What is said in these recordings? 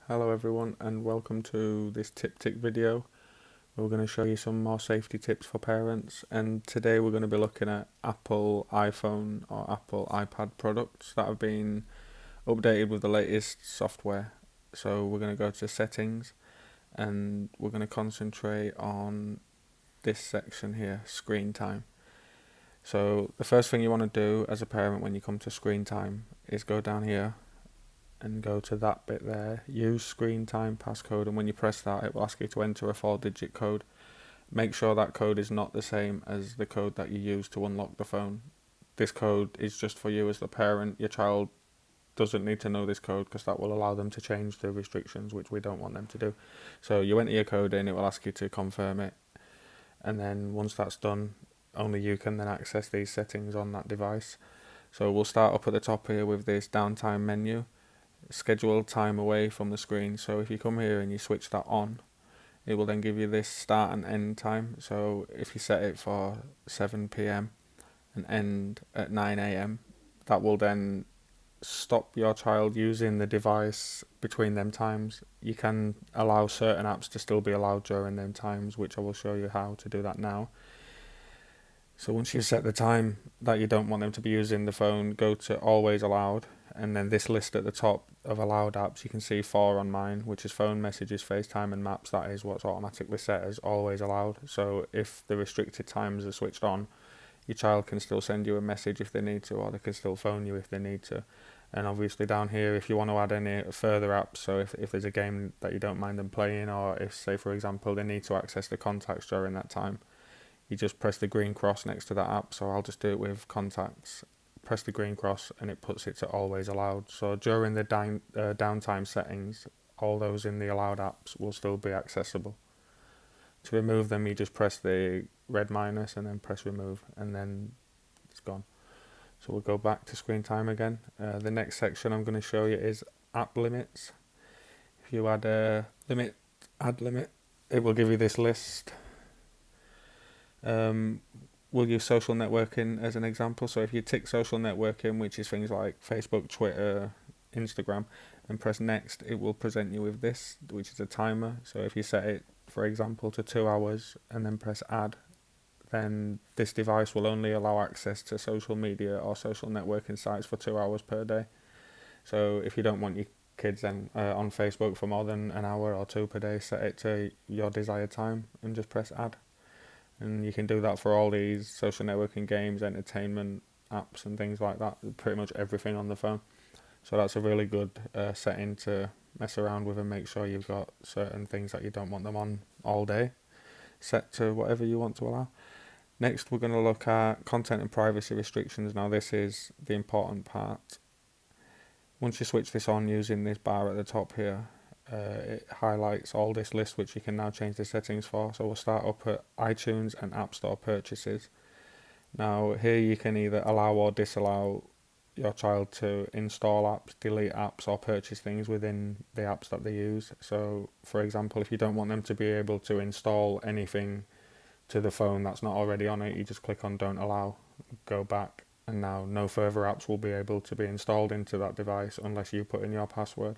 Hello everyone and welcome to this TipTik video. We're going to show you some more safety tips for parents, and today we're going to be looking at Apple iPhone or Apple iPad products that have been updated with the latest software. So we're going to go to settings and we're going to concentrate on this section here, screen time. So the first thing you want to do as a parent when you come to screen time is go down here and go to that bit there, use screen time passcode, and when you press that it will ask you to enter a 4-digit code. Make sure that code is not the same as the code that you use to unlock the phone. This code is just for you as the parent. Your child doesn't need to know this code because that will allow them to change the restrictions, which we don't want them to do. So you enter your code in, it will ask you to confirm it, and then once that's done, only you can then access these settings on that device. So we'll start up at the top here with this downtime menu. Schedule time away from the screen. So if you come here and you switch that on, it will then give you this start and end time. So if you set it for 7 p.m. and end at 9 a.m., that will then stop your child using the device between them times. You can allow certain apps to still be allowed during them times, which I will show you how to do that now. So once you've set the time that you don't want them to be using the phone, go to always allowed, and then this list at the top of allowed apps, you can see 4 on mine, which is phone, messages, FaceTime and maps. That is what's automatically set as always allowed. So if the restricted times are switched on, your child can still send you a message if they need to, or they can still phone you if they need to. And obviously down here, if you want to add any further apps, so if there's a game that you don't mind them playing, or if, say for example, they need to access the contacts during that time, you just press the green cross next to that app. So I'll just do it with contacts. Press the green cross and it puts it to always allowed. So during the downtime settings, all those in the allowed apps will still be accessible. To remove them, you just press the red minus and then press remove, and then it's gone. So we'll go back to screen time again. The next section I'm going to show you is app limits. If you add a limit, add limit, it will give you this list. We'll use social networking as an example. So if you tick social networking, which is things like Facebook, Twitter, Instagram, and press next, it will present you with this, which is a timer. So if you set it, for example, to 2 hours and then press add, then this device will only allow access to social media or social networking sites for 2 hours per day. So if you don't want your kids then on Facebook for more than an hour or 2 per day, set it to your desired time and just press add. And you can do that for all these social networking games, entertainment apps and things like that, pretty much everything on the phone. So that's a really good setting to mess around with and make sure you've got certain things that you don't want them on all day set to whatever you want to allow. Next, we're going to look at content and privacy restrictions. Now this is the important part. Once you switch this on using this bar at the top here, it highlights all this list which you can now change the settings for. So we'll start up at iTunes and App Store purchases. Now here you can either allow or disallow your child to install apps, delete apps, or purchase things within the apps that they use. So for example, if you don't want them to be able to install anything to the phone that's not already on it, you just click on don't allow, go back, and now no further apps will be able to be installed into that device unless you put in your password.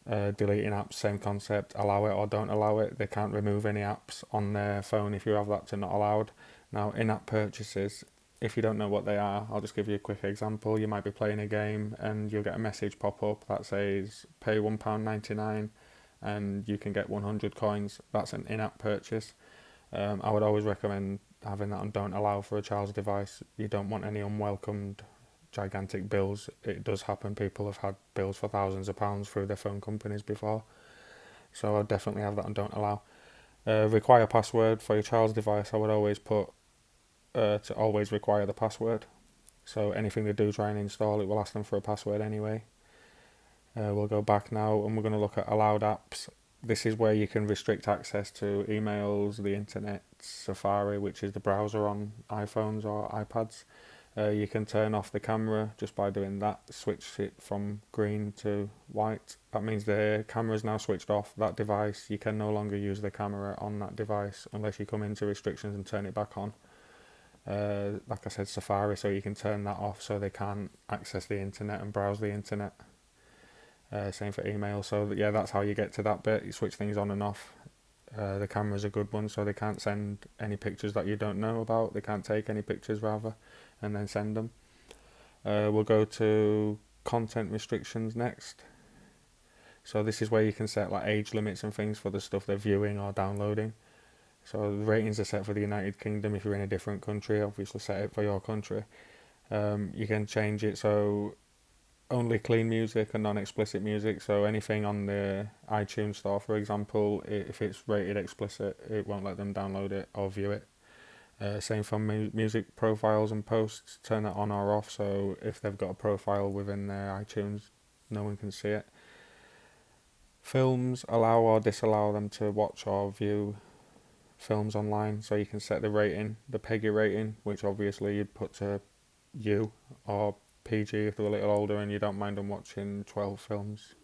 Deleting apps, same concept, allow it or don't allow it. They can't remove any apps on their phone if you have that to not allowed. Now in-app purchases, if you don't know what they are, I'll just give you a quick example. You might be playing a game and you'll get a message pop up that says pay £1.99 and you can get 100 coins. That's an in-app purchase. I would always recommend having that on don't allow for a child's device. You don't want any unwelcomed gigantic bills. It does happen. People have had bills for thousands of pounds through their phone companies before. So I'd definitely have that on don't allow. Require password for your child's device. I would always put to always require the password. So anything they do try and install, it will ask them for a password anyway. We'll go back now and we're going to look at allowed apps. This is where you can restrict access to emails, the internet, Safari, which is the browser on iPhones or iPads. You can turn off the camera just by doing that, switch it from green to white. That means the camera is now switched off. That device, you can no longer use the camera on that device unless you come into restrictions and turn it back on. Like I said, Safari, so you can turn that off so they can't access the internet and browse the internet. Same for email. So yeah, that's how you get to that bit. You switch things on and off. The camera's a good one, so they can't send any pictures that you don't know about. They can't take any pictures rather, and then send them. We'll go to content restrictions next. So this is where you can set like age limits and things for the stuff they're viewing or downloading. So the ratings are set for the United Kingdom. If you're in a different country, obviously set it for your country. You can change it so only clean music and non-explicit music. So anything on the iTunes store, for example, if it's rated explicit, it won't let them download it or view it. Same for music profiles and posts. Turn that on or off. So if they've got a profile within their iTunes, no one can see it. Films, allow or disallow them to watch or view films online. So you can set the rating, the PEGI rating, which obviously you'd put to U, or PG if they're a little older and you don't mind them watching 12 films.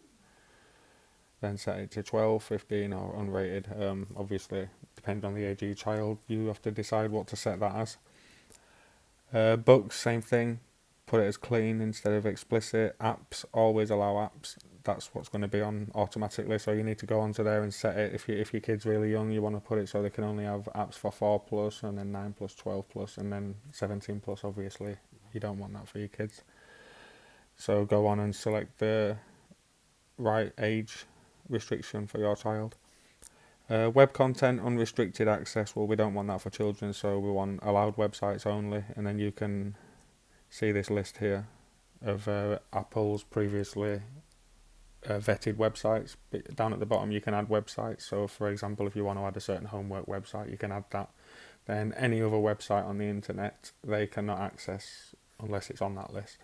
Then set it to 12, 15 or unrated. Obviously, depending on the age of your child, you have to decide what to set that as. Books, same thing. Put it as clean instead of explicit. Apps, always allow apps. That's what's going to be on automatically. So you need to go onto there and set it. If your kid's really young, you want to put it so they can only have apps for 4+, and then 9+, 12+, and then 17+. Obviously, you don't want that for your kids. So go on and select the right age restriction for your child. Web content, unrestricted access. Well, we don't want that for children, so we want allowed websites only. And then you can see this list here of Apple's previously vetted websites. Down at the bottom you can add websites. So for example, if you want to add a certain homework website, you can add that. Then any other website on the internet they cannot access unless it's on that list.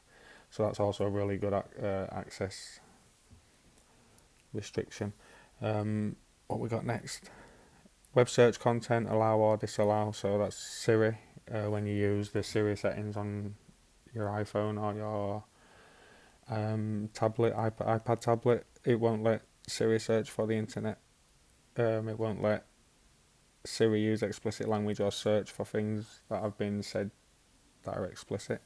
So that's also a really good access restriction. What we got next? Web search content, allow or disallow. So that's Siri. When you use the Siri settings on your iPhone or your tablet, iPad tablet, it won't let Siri search for the internet. It won't let Siri use explicit language or search for things that have been said that are explicit.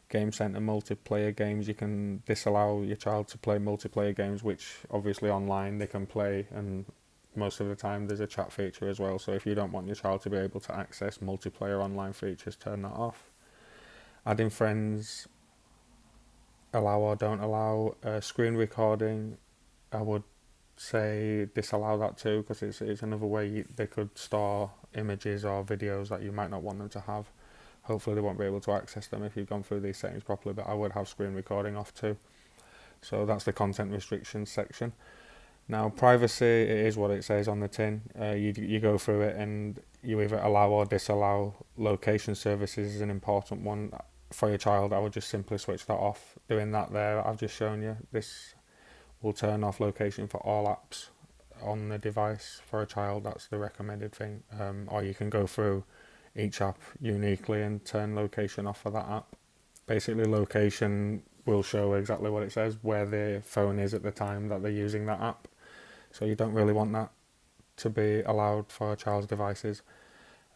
Game Center multiplayer games, you can disallow your child to play multiplayer games, which obviously online they can play, and most of the time there's a chat feature as well. So if you don't want your child to be able to access multiplayer online features, turn that off. Adding friends, allow or don't allow. Screen recording, I would say disallow that too, because it's another way they could store images or videos that you might not want them to have. Hopefully they won't be able to access them if you've gone through these settings properly, but I would have screen recording off too. So that's the content restrictions section. Now privacy, it is what it says on the tin. You go through it and you either allow or disallow. Location services is an important one. For your child, I would just simply switch that off. Doing that there, I've just shown you, this will turn off location for all apps on the device. For a child, that's the recommended thing. Or you can go through each app uniquely and turn location off for that app. Basically, location will show exactly what it says, where the phone is at the time that they're using that app. So you don't really want that to be allowed for a child's devices.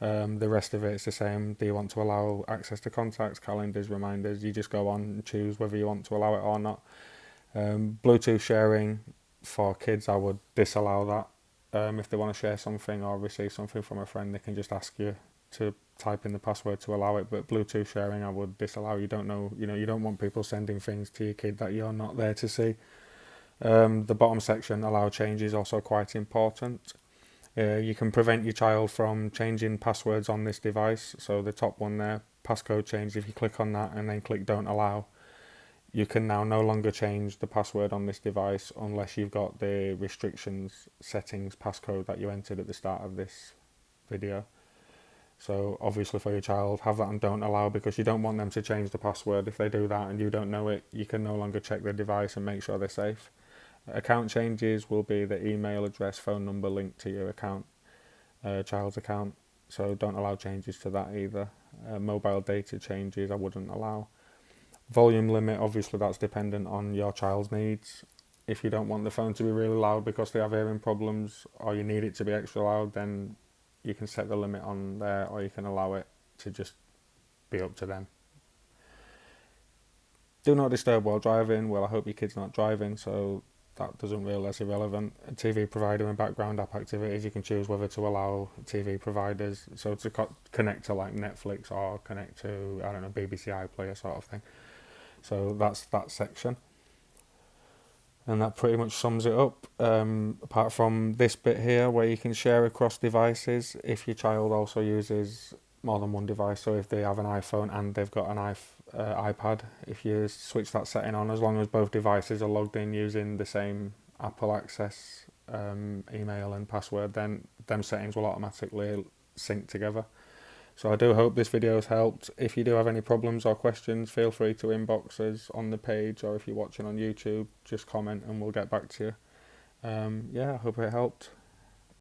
The rest of it is the same. Do you want to allow access to contacts, calendars, reminders? You just go on and choose whether you want to allow it or not. Bluetooth sharing for kids, I would disallow that. If they want to share something or receive something from a friend, they can just ask you to type in the password to allow it. But Bluetooth sharing, I would disallow. You don't want people sending things to your kid that you're not there to see. The bottom section, allow changes, also quite important. You can prevent your child from changing passwords on this device. So the top one there, passcode change, if you click on that and then click don't allow, you can now no longer change the password on this device unless you've got the restrictions settings passcode that you entered at the start of this video. So obviously for your child, have that on don't allow, because you don't want them to change the password. If they do that and you don't know it, you can no longer check the device and make sure they're safe. Account changes will be the email address, phone number linked to your account, child's account. So don't allow changes to that either. Mobile data changes I wouldn't allow. Volume limit, obviously that's dependent on your child's needs. If you don't want the phone to be really loud because they have hearing problems, or you need it to be extra loud, then you can set the limit on there, or you can allow it to just be up to them. Do not disturb while driving. Well, I hope your kid's not driving, so that doesn't really, that's irrelevant. A TV provider and background app activities, you can choose whether to allow TV providers, so to connect to like Netflix or connect to, I don't know, BBC iPlayer sort of thing. So that's that section. And that pretty much sums it up, apart from this bit here where you can share across devices if your child also uses more than one device. So if they have an iPhone and they've got an iPad, if you switch that setting on, as long as both devices are logged in using the same Apple Access email and password, then them settings will automatically sync together. So I do hope this video has helped. If you do have any problems or questions, feel free to inbox us on the page, or if you're watching on YouTube, just comment and we'll get back to you. Yeah, I hope it helped.